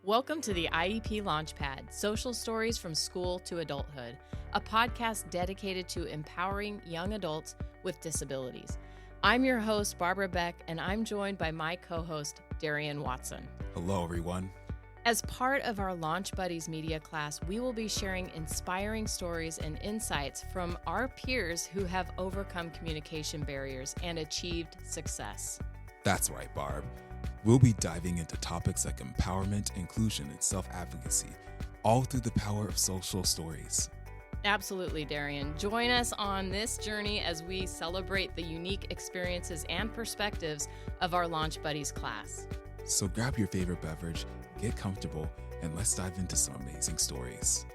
Welcome to the IEP Launchpad, Social Stories from School to Adulthood, a podcast dedicated to empowering young adults with disabilities. I'm your host, Barbara Beck, and I'm joined by my co-host, Darien Watson. Hello, everyone. As part of our Launch Buddies media class, we will be sharing inspiring stories and insights from our peers who have overcome communication barriers and achieved success. That's right, Barb. We'll be diving into topics like empowerment, inclusion, and self-advocacy, all through the power of social stories. Absolutely, Darien. Join us on this journey as we celebrate the unique experiences and perspectives of our Launch Buddies class. So grab your favorite beverage, get comfortable, and let's dive into some amazing stories.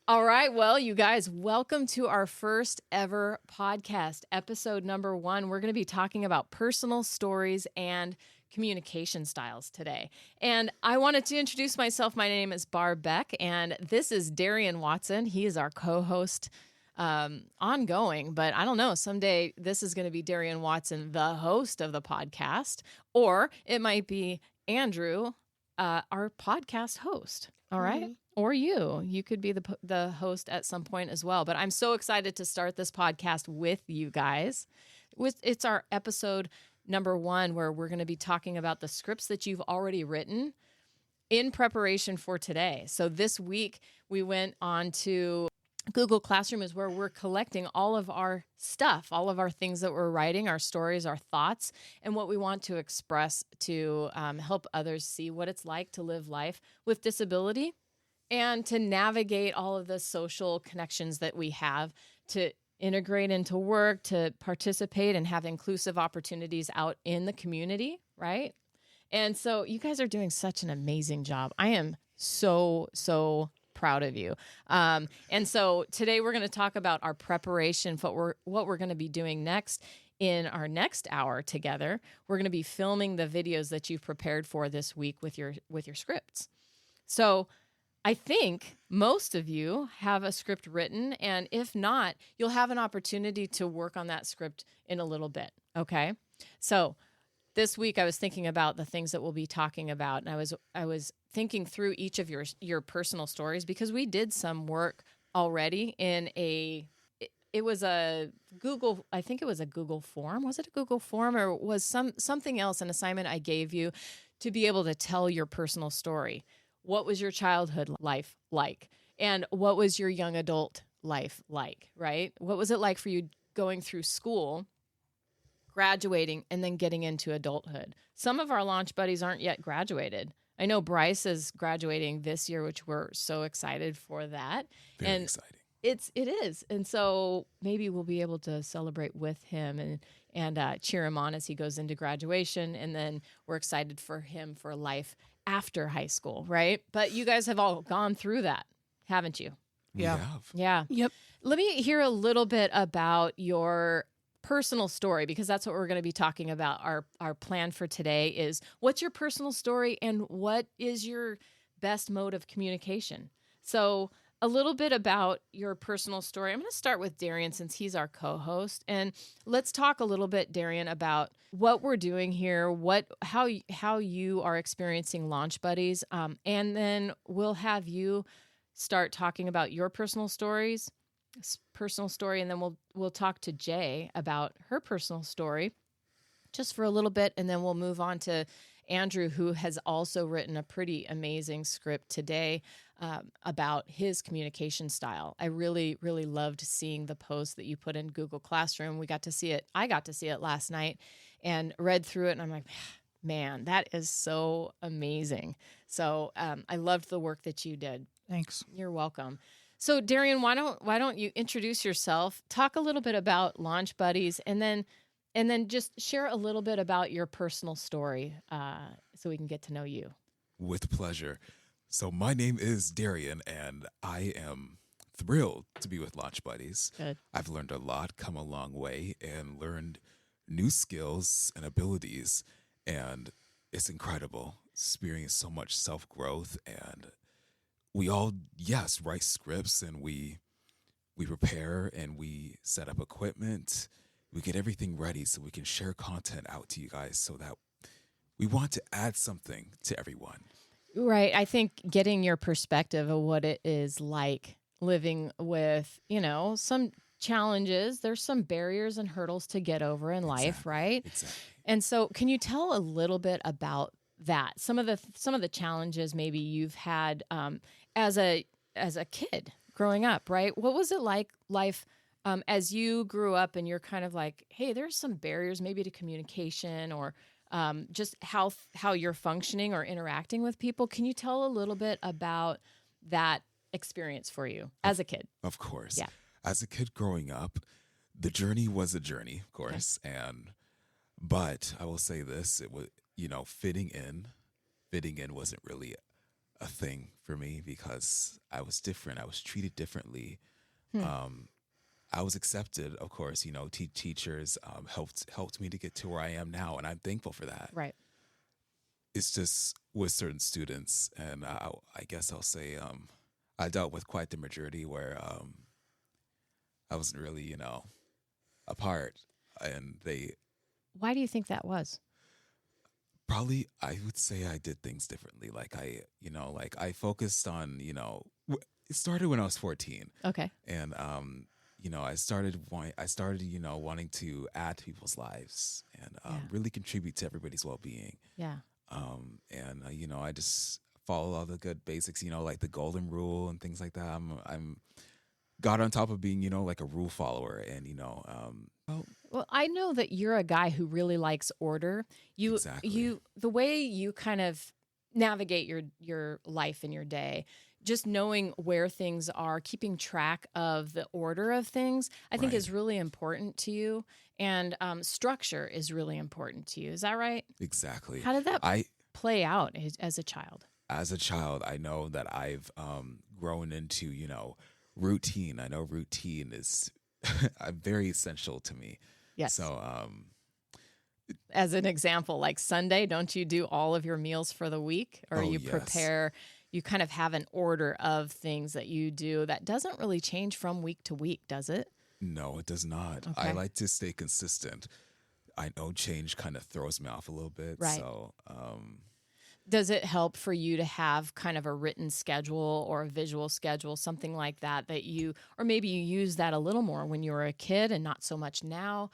All right, well, you guys, welcome to our first ever podcast, episode number 1. We're going to be talking about personal stories and communication styles today. And I wanted to introduce myself. My name is Barb Beck, and this is Darien Watson. He is our co-host ongoing, but I don't know, someday this is going to be Darien Watson, the host of the podcast, or it might be Andrew, our podcast host. All right. Mm-hmm. Or you could be the host at some point as well. But I'm so excited to start this podcast with you guys. It's our episode number 1, where we're going to be talking about the scripts that you've already written in preparation for today. So this week we went on to Google Classroom, is where we're collecting all of our stuff, all of our things that we're writing, our stories, our thoughts, and what we want to express to help others see what it's like to live life with disability and to navigate all of the social connections that we have, to integrate into work, to participate and have inclusive opportunities out in the community, right? And so you guys are doing such an amazing job. I am so proud of you. And so today we're going to talk about our preparation for what we're going to be doing next. In our next hour together, we're going to be filming the videos that you've prepared for this week with your scripts. So I think most of you have a script written, and if not, you'll have an opportunity to work on that script in a little bit, okay? So this week I was thinking about the things that we'll be talking about, and I was thinking through each of your personal stories, because we did some work already in it was a Google, I think it was a Google form. Was it a Google form, or was something else, an assignment I gave you to be able to tell your personal story? What was your childhood life like? And what was your young adult life like, right? What was it like for you going through school, graduating, and then getting into adulthood? Some of our launch buddies aren't yet graduated. I know Bryce is graduating this year, which we're so excited for that. Very exciting. It is. And so maybe we'll be able to celebrate with him and cheer him on as he goes into graduation. And then we're excited for him for life after high school, right? But you guys have all gone through that, haven't you? We have. Yeah. Yep. Let me hear a little bit about your personal story, because that's what we're going to be talking about. Our plan for today is, what's your personal story and what is your best mode of communication? So a little bit about your personal story. I'm going to start with Darien, since he's our co-host, and let's talk a little bit, Darien, about what we're doing here, how you are experiencing Launch Buddies, and then we'll have you start talking about your personal story, and then we'll talk to Jay about her personal story just for a little bit, and then we'll move on to Andrew, who has also written a pretty amazing script today about his communication style. I really, really loved seeing the post that you put in Google Classroom. I got to see it last night and read through it, and I'm like, man, that is so amazing. So I loved the work that you did. Thanks. You're welcome. So Darien, why don't you introduce yourself, talk a little bit about Launch Buddies, and then just share a little bit about your personal story so we can get to know you. With pleasure. So my name is Darien, and I am thrilled to be with Launch Buddies. Good. I've learned a lot, come a long way, and learned new skills and abilities, and it's incredible. Experience so much self-growth, and we all, write scripts, and we prepare, and we set up equipment. We get everything ready so we can share content out to you guys, so that we want to add something to everyone. Right. I think getting your perspective of what it is like living with, some challenges, there's some barriers and hurdles to get over in life, right? Exactly. And so can you tell a little bit about that? Some of the challenges maybe you've had as a kid growing up, right? What was it like life as you grew up and you're kind of like, hey, there's some barriers maybe to communication or just how you're functioning or interacting with people. Can you tell a little bit about that experience for you as a kid? Of course. Yeah. As a kid growing up, the journey was a journey, of course. Okay. But I will say this, it was, fitting in wasn't really a thing for me because I was different. I was treated differently. I was accepted, of course. Teachers helped me to get to where I am now, and I'm thankful for that. Right. It's just with certain students, and I guess I'll say I dealt with quite the majority where I wasn't really, a part, and they. Why do you think that was? Probably, I would say I did things differently. Like I focused on, it started when I was 14. Okay. And I started wanting to add to people's lives and really contribute to everybody's well-being. Yeah. I just follow all the good basics, like the golden rule and things like that. I'm got on top of being, like a rule follower and, Well, I know that you're a guy who really likes order. Exactly. The way you kind of navigate your life and your day, just knowing where things are, keeping track of the order of things, I think is really important to you. And structure is really important to you. Is that right? Exactly. How did that play out as a child? As a child, I know that I've grown into, routine. I know routine is very essential to me. Yes. So, as an example, like Sunday, don't you do all of your meals for the week, or you prepare? You kind of have an order of things that you do that doesn't really change from week to week, does it? No, it does not. Okay. I like to stay consistent. I know change kind of throws me off a little bit. Right. So, does it help for you to have kind of a written schedule or a visual schedule, something like that or maybe you use that a little more when you were a kid and not so much now?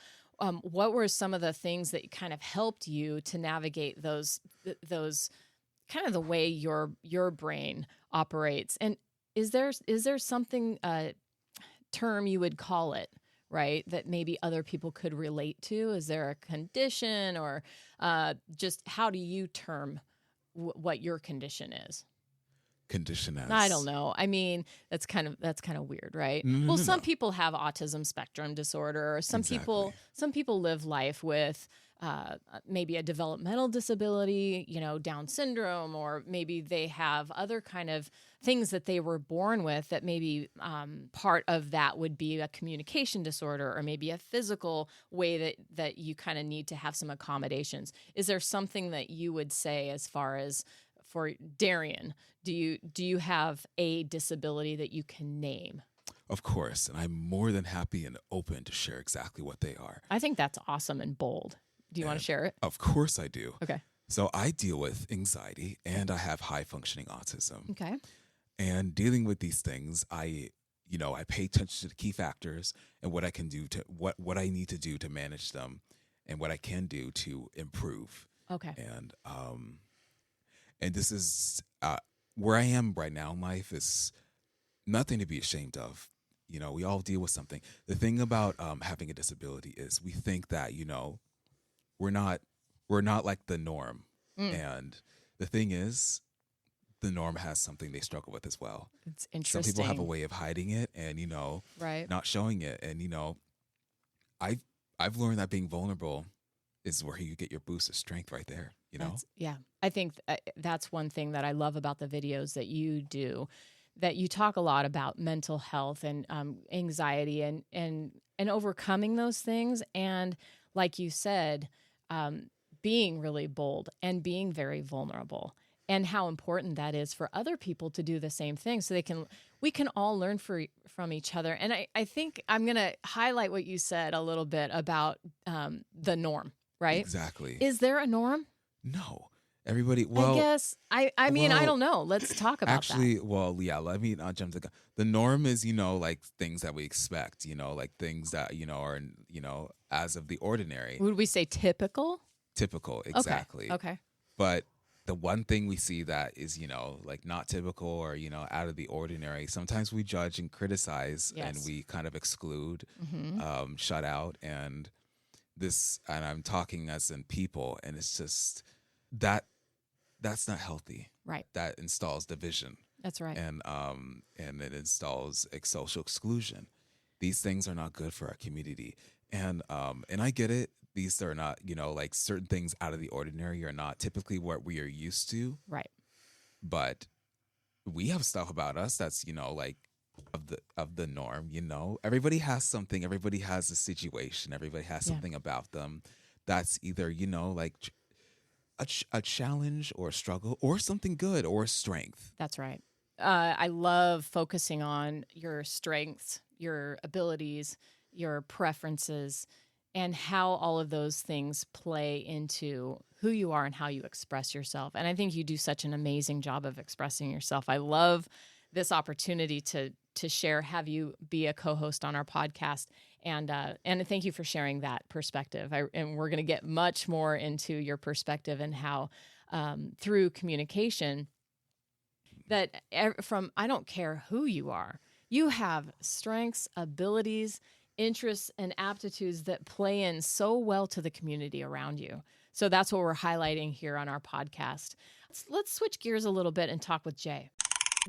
What were some of the things that kind of helped you to navigate those kind of the way your brain operates? And is there something term you would call it, right, that maybe other people could relate to? Is there a condition or just how do you term what your condition is? Condition as? I don't know. I mean, that's kind of weird, right? No, some people have autism spectrum disorder, or some people live life with maybe a developmental disability, Down syndrome, or maybe they have other kind of things that they were born with that maybe part of that would be a communication disorder or maybe a physical way that you kind of need to have some accommodations. Is there something that you would say as far as for Darien, do you have a disability that you can name? Of course, and I'm more than happy and open to share exactly what they are. I think that's awesome and bold. Do you want to share it? Of course I do. Okay. So I deal with anxiety and I have high functioning autism. Okay. And dealing with these things, I pay attention to the key factors and what I can do to what I need to do to manage them and what I can do to improve. Okay. And this is where I am right now in life is nothing to be ashamed of. We all deal with something. The thing about having a disability is we think that, we're not like the norm. And the thing is, the norm has something they struggle with as well. It's interesting. Some people have a way of hiding it and, right, not showing it. And, I've learned that being vulnerable is where you get your boost of strength right there, Yeah. I think that's one thing that I love about the videos that you do, that you talk a lot about mental health and anxiety and overcoming those things. And like you said, being really bold and being very vulnerable, and how important that is for other people to do the same thing so we can all learn from each other. And I think I'm going to highlight what you said a little bit about the norm, right? Exactly. Is there a norm? No. Everybody, I guess I mean, I well, don't know. Let's talk about actually, well, yeah, let me not jump the gun. The norm is, like things that we expect, like things that, are, as of the ordinary, that. Would we say typical? typical, Okay. exactly. Okay. But the one thing we see that is, like not typical or, out of the ordinary, sometimes we judge and criticize and Yes. we kind of exclude, Mm-hmm. shut out. And I'm talking as in people, and it's just that that's not healthy. Right. That installs division. That's right. And it installs social exclusion. These things are not good for our community. And I get it. These are not, like certain things out of the ordinary are not typically what we are used to. Right. But we have stuff about us that's, like of the norm, Everybody has something, everybody has a situation, everybody has Yeah. something about them that's either, like a challenge or a struggle or something good or a strength. That's right. I love focusing on your strengths, your abilities, your preferences, and how all of those things play into who you are and how you express yourself. And I think you do such an amazing job of expressing yourself. I love this opportunity to share, have you be a co-host on our podcast, and thank you for sharing that perspective. And we're going to get much more into your perspective and how through communication that from I don't care who you are, you have strengths, abilities, interests, and aptitudes that play in so well to the community around you. So that's what we're highlighting here on our podcast. Let's switch gears a little bit and talk with Jay.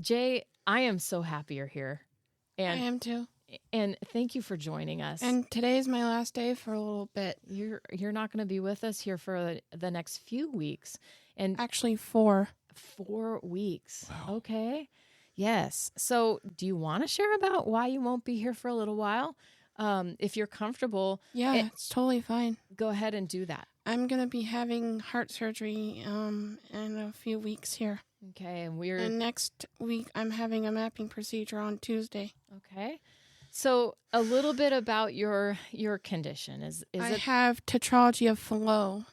Jay, I am so happy you're here. And I am too. And thank you for joining us. And today is my last day for a little bit. You're not going to be with us here for the next few weeks. And Actually, 4. 4 weeks. Wow. Okay. Yes. So do you want to share about why you won't be here for a little while? If you're comfortable, Yeah, it's totally fine. go ahead and do that. I'm going to be having heart surgery in a few weeks here. Okay. And next week, I'm having a mapping procedure on Tuesday. Okay. So a little bit about your condition. Is I it, have tetralogy of Fallot.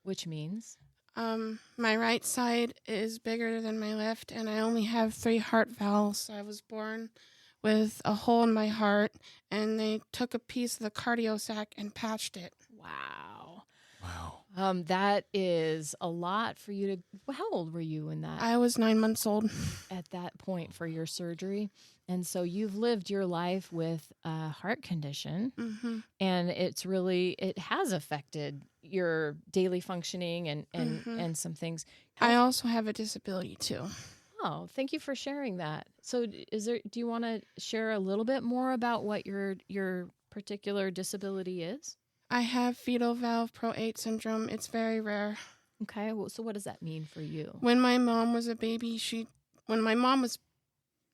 which means? My right side is bigger than my left, and I only have 3 heart valves. I was born with a hole in my heart, and they took a piece of the cardio sac and patched it. Wow. Wow. That is a lot for you to. How old were you in that? I was 9 months old. At that point for your surgery, and so you've lived your life with a heart condition, Mm-hmm. and it has affected your daily functioning and some things. I also have a disability too. Oh, thank you for sharing that. So do you want to share a little bit more about what your particular disability is? I have fetal valve pro 8 syndrome. It's very rare. Okay, well, so what does that mean for you? When my mom was a baby, when my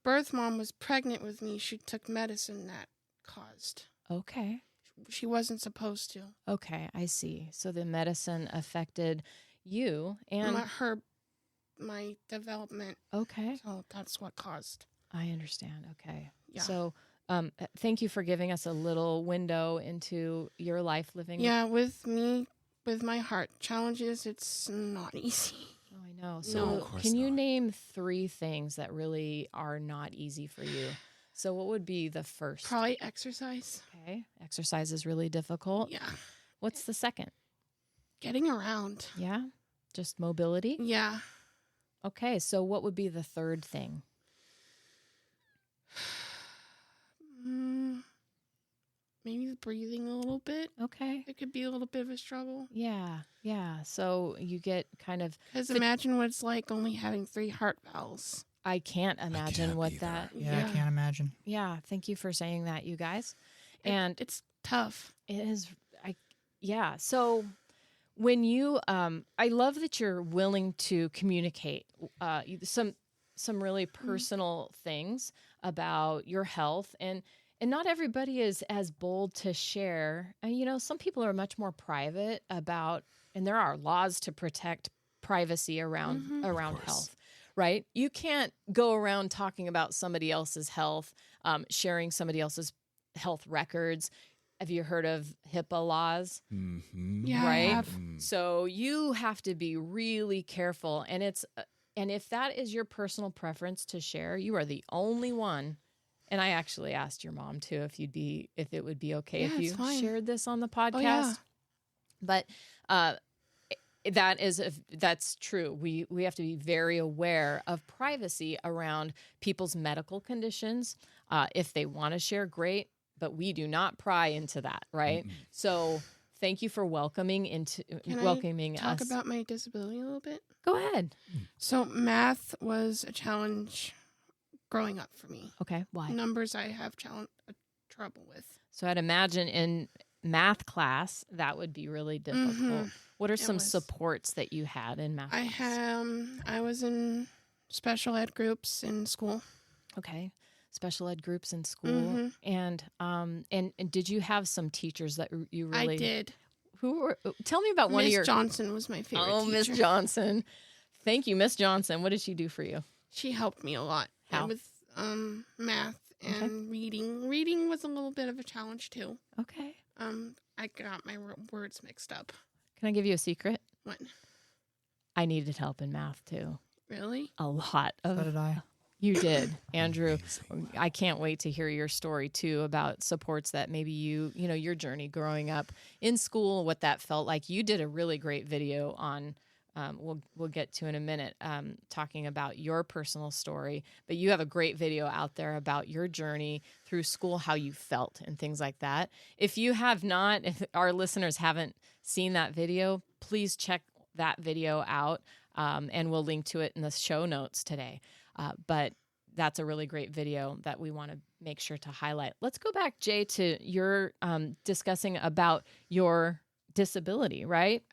birth mom was pregnant with me, she took medicine that caused. Okay. She wasn't supposed to. Okay, I see. So the medicine affected you and My development. okay. So that's what caused. I understand. Okay. Yeah. So thank you for giving us a little window into your life living. Yeah, with my heart challenges, it's not easy. Oh, I know. No, So of course can you not. name 3 things that really are not easy for you? So what would be the first? Probably exercise. Okay. Exercise is really difficult. Yeah. What's the second? Getting around. Yeah. Just mobility? Yeah. Okay. So what would be the third thing? Maybe breathing a little bit. Okay. It could be a little bit of a struggle. Yeah. Yeah. So you get kind of, Because imagine what it's like only having 3 heart valves. I can't imagine can't what either. that. Yeah, I can't imagine. Yeah. Thank you for saying that, you guys. And It's tough. it is, yeah. So when you, I love that you're willing to communicate some really personal things about your health, and not everybody is as bold to share. And some people are much more private about, and there are laws to protect privacy around Mhm. around Of course. health. Right? You can't go around talking about somebody else's health, sharing somebody else's health records. Have you heard of HIPAA laws? Mm-hmm. Yeah, I Right? have. So you have to be really careful. And and if that is your personal preference to share, you are the only one. And I actually asked your mom too if it would be okay Yeah, if it's you fine. shared this on the podcast. Oh, yeah. But that's true. We have to be very aware of privacy around people's medical conditions. If they want to share, great, but we do not pry into that, right? Mm-mm. So thank you for welcoming Can I talk us. about my disability a little bit? Go ahead. So math was a challenge growing up for me. Okay, why? Numbers I have trouble with. So I'd imagine in math class that would be really difficult. Mhm. What are It some was. supports that you had in math class? I was in special ed groups in school. Okay. Special ed groups in school. Mhm. And did you have some teachers that you really I did. Who were tell me about one of Miss your Johnson was my favorite Oh, Miss teacher. Johnson. Thank you, Miss Johnson. What did she do for you? She helped me a lot. How? With math and Okay. reading. Reading was a little bit of a challenge too. Okay. I got my words mixed up. Can I give you a secret? What? I needed help in math too. Really? A lot of So did I. You did, Andrew. Amazing. I can't wait to hear your story too about supports that maybe your journey growing up in school, what that felt like. You did a really great video on, we'll get to in a minute, talking about your personal story, but you have a great video out there about your journey through school, how you felt and things like that. If you have not, if our listeners haven't seen that video, please check that video out, and we'll link to it in the show notes today. But that's a really great video that we want to make sure to highlight. Let's go back, Jay, to your discussing about your disability, right?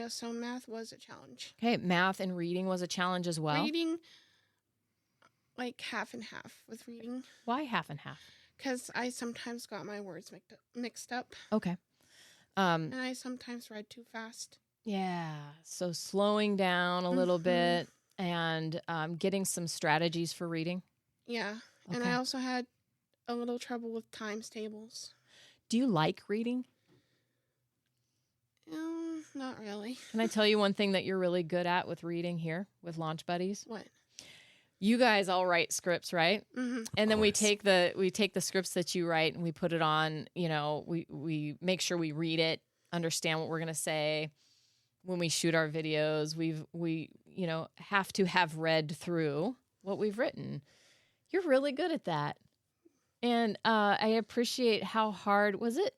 So math was a challenge. Okay, math and reading was a challenge as well. Reading, like half and half with reading. Why half and half? Because I sometimes got my words mixed up. Okay. And I sometimes read too fast. Yeah, so slowing down a little Mhm. bit and getting some strategies for reading. Yeah. And Okay. I also had a little trouble with times tables. Do you like reading? Not really. Can I tell you one thing that you're really good at with reading here with Launch Buddies? What? You guys all write scripts, right? Mm-hmm. And then we course. take the scripts that you write and we put it on, we make sure we read it, understand what we're going to say. When we shoot our videos, we have to have read through what we've written. You're really good at that. And I appreciate how hard, was it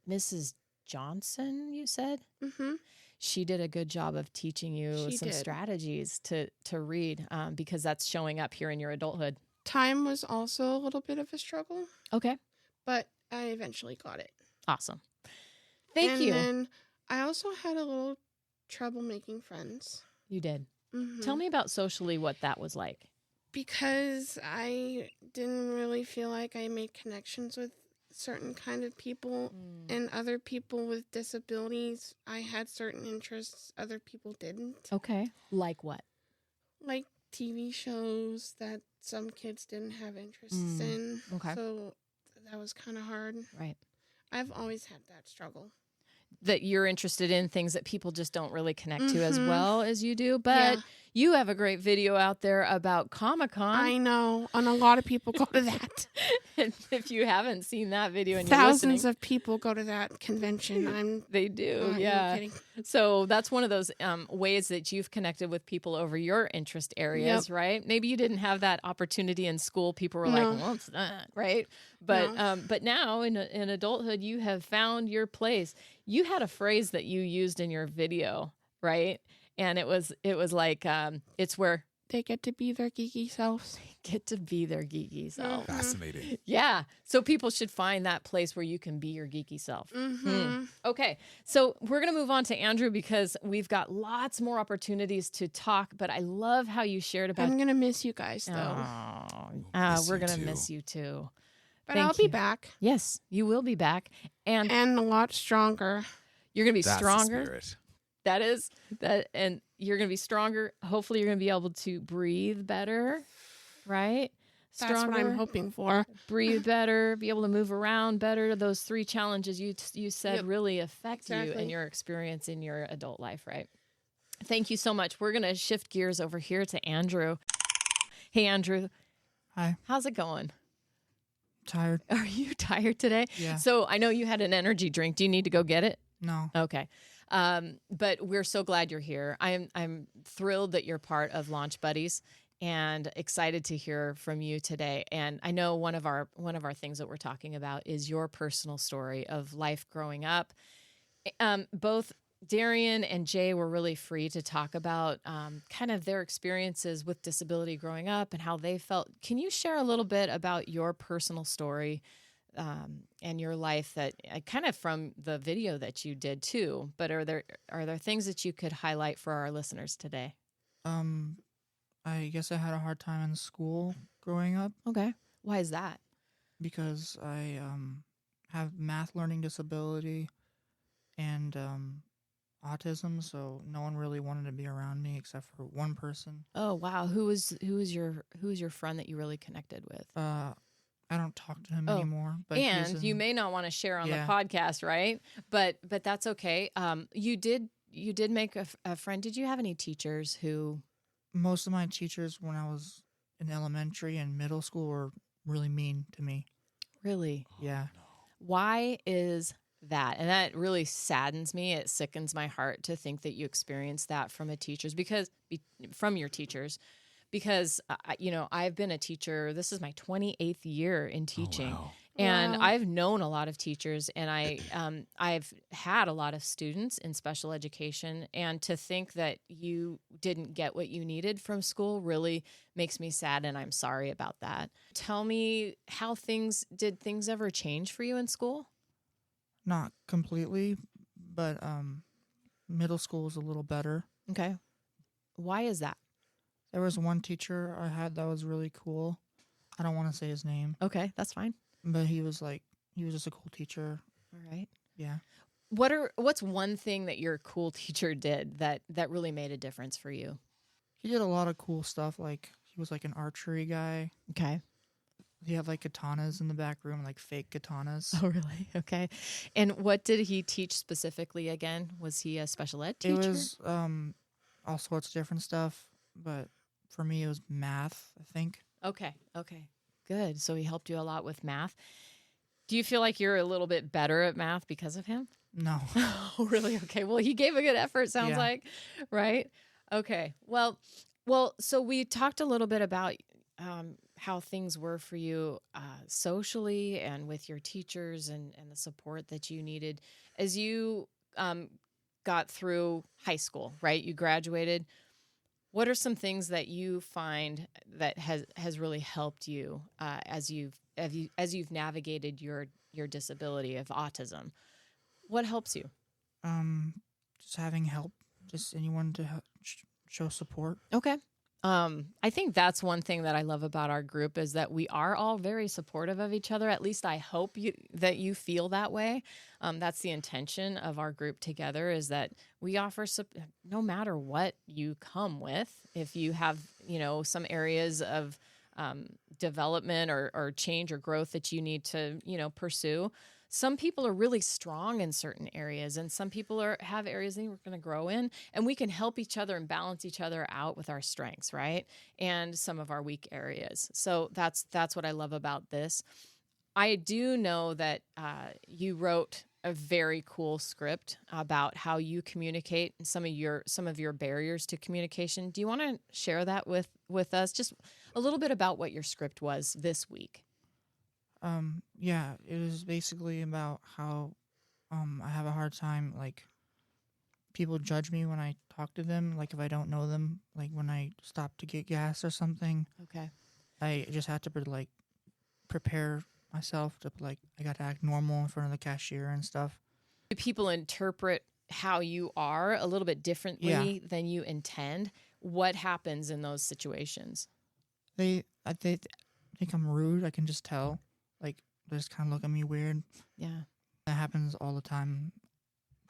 Mrs. Johnson, you said? Mm-hmm. She did a good job of teaching you She some did. strategies to read, because that's showing up here in your adulthood. Time was also a little bit of a struggle, Okay. but I eventually got it. Awesome. Thank you. And then I also had a little trouble making friends. You did. Mm-hmm. Tell me about socially what that was like. Because I didn't really feel like I made connections with certain kind of people and other people with disabilities. I had certain interests other people didn't. Okay. Like what? Like TV shows that some kids didn't have interests Mm, in. okay. So that was kind of hard. Right. I've always had that struggle. That you're interested in things that people just don't really connect to as Mhm. well as you do. But Yeah. you have a great video out there about Comic-Con. I know. And a lot of people go to that. And if you haven't seen that video and Thousands you're listening, of people go to that convention. they do. Not Yeah. even kidding. So that's one of those ways that you've connected with people over your interest areas, right? Maybe you didn't have that opportunity in school. People were No. like, well, it's not, right? But No. but now in adulthood, you have found your place. You had a phrase that you used in your video, right? And it was like, it's where They get to be their geeky selves. get to be their geeky self. Fascinating. Yeah. So people should find that place where you can be your geeky self. Mm-hmm. Okay, so we're going to move on to Andrew because we've got lots more opportunities to talk, but I love how you shared about... I'm going to miss you guys, though. miss we're you going to too. miss you too. But thank I'll be you. back. Yes, you will be back. And And a lot stronger. you're going to be That's the stronger. spirit. That is, and you're going to be stronger. Hopefully you're going to be able to breathe better, right? stronger, That's what I'm hoping for. breathe better, be able to move around better. Those 3 challenges you said Yep. really affect you and Exactly. your experience in your adult life, right? Thank you so much. We're going to shift gears over here to Andrew. Hey, Andrew. Hi. How's it going? Tired. Are you tired today? Yeah. So I know you had an energy drink. Do you need to go get it? No. Okay. But we're so glad you're here. I'm thrilled that you're part of Launch Buddies and excited to hear from you today. And I know one of our things that we're talking about is your personal story of life growing up. Both Darien and Jay were really free to talk about kind of their experiences with disability growing up and how they felt. Can you share a little bit about your personal story and your life that kind of from the video that you did too? But are there things that you could highlight for our listeners today? I guess I had a hard time in school growing up Okay. Why is that? because I have math learning disability and autism, so no one really wanted to be around me except for one person. Oh wow, who was your friend that you really connected with? I don't talk to him Oh, anymore. But And you may not want to share on Yeah. the podcast, right? But that's okay. You did make a friend. Did you have any teachers who? most of my teachers when I was in elementary and middle school were really mean to me. Really? Yeah. Why is that? And that really saddens me. It sickens my heart to think that you experienced that from from your teachers, because I've been a teacher. This is my 28th year in teaching. Oh, wow. And Wow. I've known a lot of teachers, and I've had a lot of students in special education. And to think that you didn't get what you needed from school really makes me sad, and I'm sorry about that. Tell me did things ever change for you in school? Not completely, but middle school was a little better. Okay. Why is that? There was one teacher I had that was really cool. I don't want to say his name, Okay, that's fine. but he was just a cool teacher. All right. Yeah. What's one thing that your cool teacher did that really made a difference for you? He did a lot of cool stuff. Like he was like an archery guy. Okay. He had like katanas in the back room, like fake katanas. Oh, really? Okay. And what did he teach specifically again? Was he a special ed teacher? It was all sorts of different stuff, but for me it was math, I think. Okay. Good. So he helped you a lot with math. Do you feel like you're a little bit better at math because of him? No. Oh, really? Okay. Well, he gave a good effort, sounds Yeah. like, right? Okay. Well, so we talked a little bit about how things were for you socially and with your teachers and the support that you needed as you got through high school, right? You graduated. What are some things that you find that has really helped you as you've navigated your disability of autism? What helps you? Just having help, just anyone to show support. Okay. I think that's one thing that I love about our group is that we are all very supportive of each other. At least I hope that you feel that way. That's the intention of our group together is that we offer no matter what you come with. If you have, some areas of development or change or growth that you need to, pursue. Some people are really strong in certain areas, and some people have areas that we're going to grow in, and we can help each other and balance each other out with our strengths, right? And some of our weak areas. So that's what I love about this. I do know that you wrote a very cool script about how you communicate and some of your barriers to communication. Do you want to share that with us? Just a little bit about what your script was this week. Yeah, it was basically about how I have a hard time, like, people judge me when I talk to them, like, if I don't know them, like, when I stop to get gas or something. Okay. I just had to, prepare myself to, I got to act normal in front of the cashier and stuff. Do people interpret how you are a little bit differently than you intend? What happens in those situations? They think I'm rude. I can just tell. Like, they just kind of look at me weird. Yeah. That happens all the time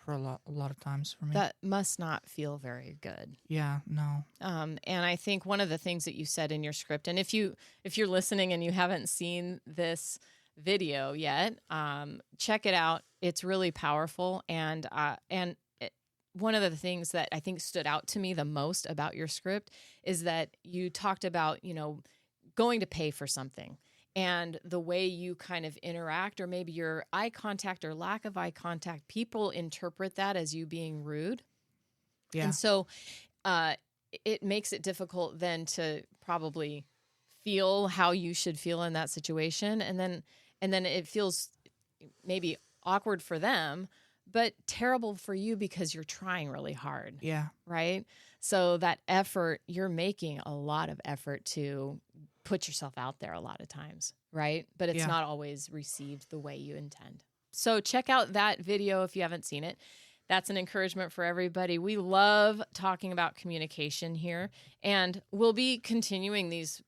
for a lot of times for me. That must not feel very good. Yeah, no. And I think one of the things that you said in your script, and if you're listening and you haven't seen this video yet, check it out. It's really powerful. And one of the things that I think stood out to me the most about your script is that you talked about, going to pay for something and the way you kind of interact, or maybe your eye contact or lack of eye contact. People interpret that as you being rude. Yeah. And so it makes it difficult then to probably feel how you should feel in that situation. And then it feels maybe awkward for them, but terrible for you because you're trying really hard. Yeah. Right? So that effort, you're making a lot of effort to put yourself out there a lot of times, right? But it's not always received the way you intend. So check out that video if you haven't seen it. That's an encouragement for everybody. We love talking about communication here, and we'll be continuing these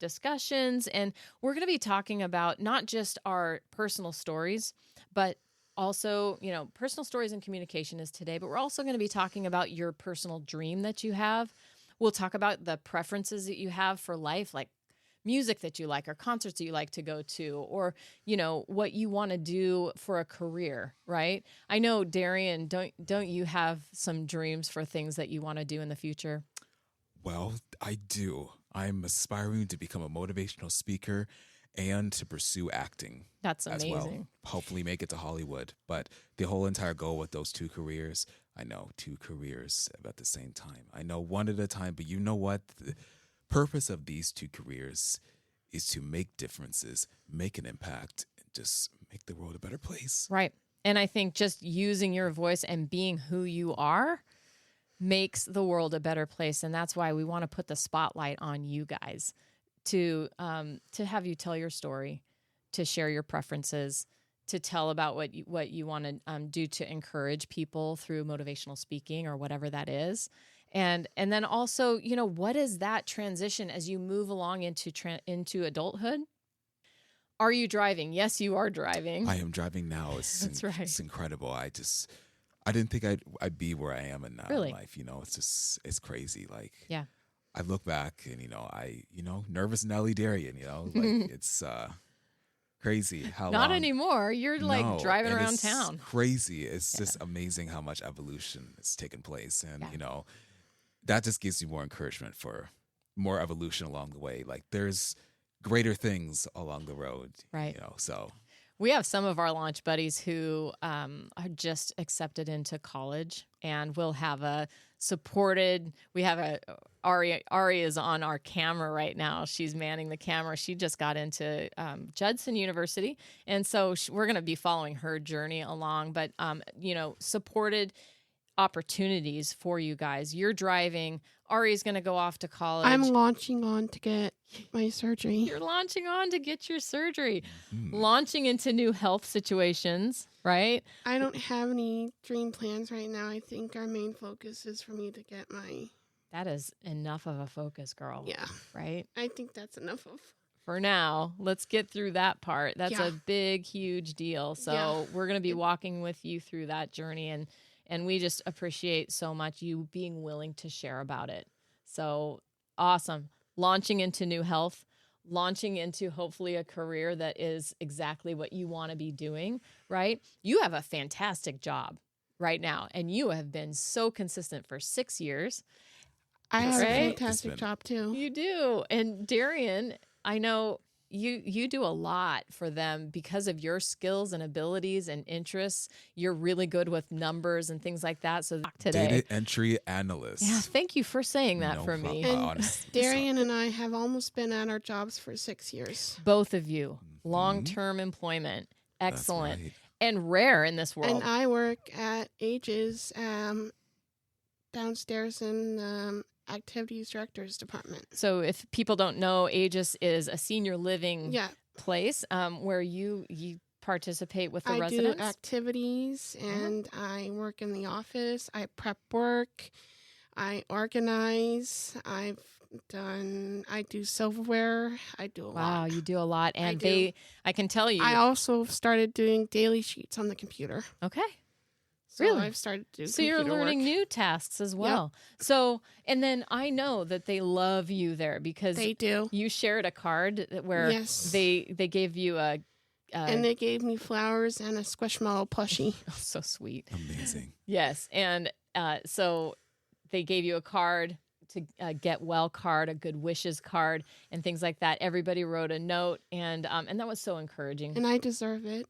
discussions, and we're going to be talking about not just our personal stories, but also, personal stories and communication is today, but we're also going to be talking about your personal dream that you have. We'll talk about the preferences that you have for life, like music that you like or concerts that you like to go to, or, what you want to do for a career, right? I know, Darien, don't you have some dreams for things that you want to do in the future? Well, I do. I'm aspiring to become a motivational speaker and to pursue acting. That's amazing. amazing. As well. Hopefully make it to Hollywood. But the whole entire goal with those two careers, I know 2 careers at the same time. I know one at a time, but you know what? The purpose of these 2 careers is to make differences, make an impact, and just make the world a better place. Right. And I think just using your voice and being who you are makes the world a better place. And that's why we want to put the spotlight on you guys to have you tell your story, to share your preferences, to tell about what you want to do to encourage people through motivational speaking or whatever that is. And then also, what is that transition as you move along into adulthood? Are you driving? Yes, you are driving. I am driving now. That's right. It's incredible. I didn't think I'd be where I am in Really? life. It's crazy. Like, Yeah. I look back and, nervous Nelly Darien, like it's crazy how Not long. anymore. You're like No, driving and around it's town. Crazy. It's just amazing how much evolution has taken place. And, Yeah. That just gives you more encouragement for more evolution along the way. Like there's greater things along the road, Right. so. We have some of our launch buddies who are just accepted into college, and we'll have Ari is on our camera right now. She's manning the camera. She just got into Judson University. And so we're going to be following her journey along, but, supported opportunities for you guys. You're driving. Ari's going to go off to college. I'm launching on to get my surgery. You're launching on to get your surgery, Mm. launching into new health situations, right? I don't have any dream plans right now. I think our main focus is for me to get my... That is enough of a focus, girl. Yeah, Right? I think that's enough of... For now, let's get through that part. That's Yeah. a big, huge deal. So Yeah. we're going to be walking with you through that journey, and we just appreciate so much you being willing to share about it. So awesome. Launching into new health, launching into hopefully a career that is exactly what you want to be doing, right? You have a fantastic job right now, and you have been so consistent for 6 years. I have Right? a It's fantastic been- job, too. You do. And Darien, I know you do a lot for them because of your skills and abilities and interests. You're really good with numbers and things like that. So today, Data entry analyst. yeah, thank you for saying that No for me. problem. And Honestly, Darian and I have almost been at our jobs for 6 years. Both of you, long-term employment, That's excellent, right. and rare in this world. And I work at Ages downstairs in Activities Directors Department. So if people don't know, Aegis is a senior living Yeah, place where you participate with the I residents. do activities and I work in the office. I prep work. I organize. I do silverware. I do a Wow, lot. you do a lot, and do. I can tell you. I also started doing daily sheets on the computer. Okay. So Really? I've started to do So you're computer learning work. new tasks as well. So, and then I know that they love you there because They do. you shared a card where Yes. they gave you a And they gave me flowers and a Squishmallow plushie. oh, so sweet. Amazing. Yes, and so they gave you a card to get well card, a good wishes card, and things like that. Everybody wrote a note, and that was so encouraging. And I deserve it.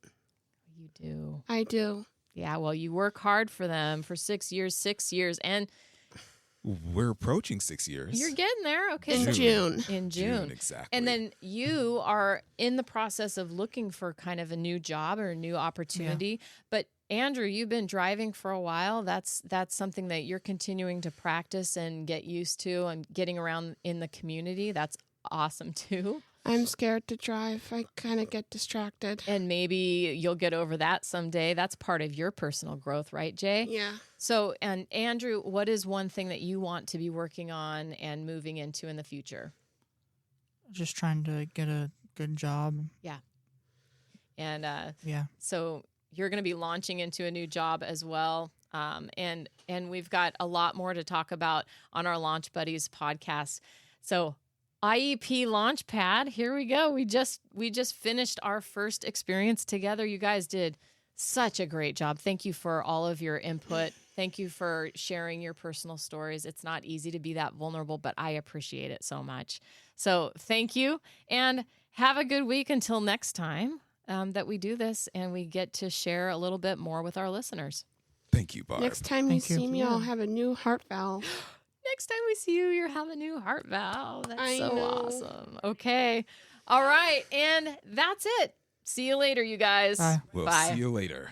You do. I do. Yeah, well, you work hard for them for 6 years, and We're approaching 6 years. you're getting there. Okay, In so- June. in June. Exactly. And then you are in the process of looking for kind of a new job or a new opportunity. But Andrew, you've been driving for a while. That's something that you're continuing to practice and get used to and getting around in the community. That's awesome too. I'm scared to drive. I kind of get distracted. And maybe you'll get over that someday. That's part of your personal growth, right, Jay? Yeah. So, and Andrew, what is one thing that you want to be working on and moving into in the future? Just trying to get a good job. And Yeah. so you're going to be launching into a new job as well. And we've got a lot more to talk about on our Launch Buddies podcast. So IEP Launchpad, here we go. We just finished our first experience together. You guys did such a great job. Thank you for all of your input. Thank you for sharing your personal stories. It's not easy to be that vulnerable, but I appreciate it so much. So thank you, and have a good week until next time that we do this and we get to share a little bit more with our listeners. Thank you, Barb. Next time Thank you you. see me, I'll have a new heart valve. Next time we see you, you'll have a new heart valve. That's I so know. awesome. Okay. All right. And that's it. See you later, you guys. Bye. We'll Bye. see you later.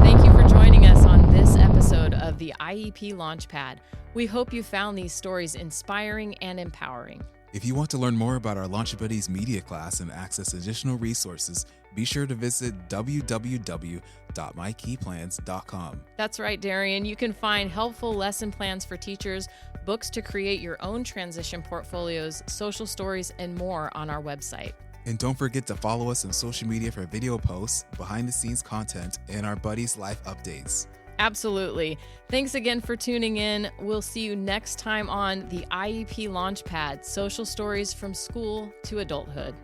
Thank you for joining us on this episode of the IEP Launchpad. We hope you found these stories inspiring and empowering. If you want to learn more about our Launch Buddies media class and access additional resources, be sure to visit www.mykeyplans.com. That's right, Darien. You can find helpful lesson plans for teachers, books to create your own transition portfolios, social stories, and more on our website. And don't forget to follow us on social media for video posts, behind-the-scenes content, and our Buddies life updates. Absolutely. Thanks again for tuning in. We'll see you next time on the IEP Launchpad, social stories from school to adulthood.